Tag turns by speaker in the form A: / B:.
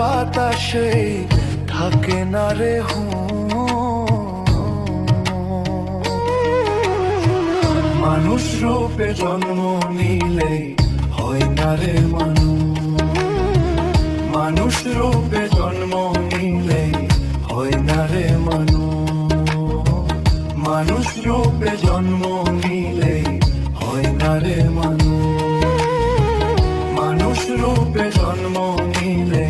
A: বাতাসে থাকে না রে মানুষ রূপে জন্ম নিলে হয় না রে মানুষ রূপে জন্ম নিলে হয় না রে মানুষ রূপে জন্ম নিলে হয় না রে মানুষ রূপে জন্ম নিলে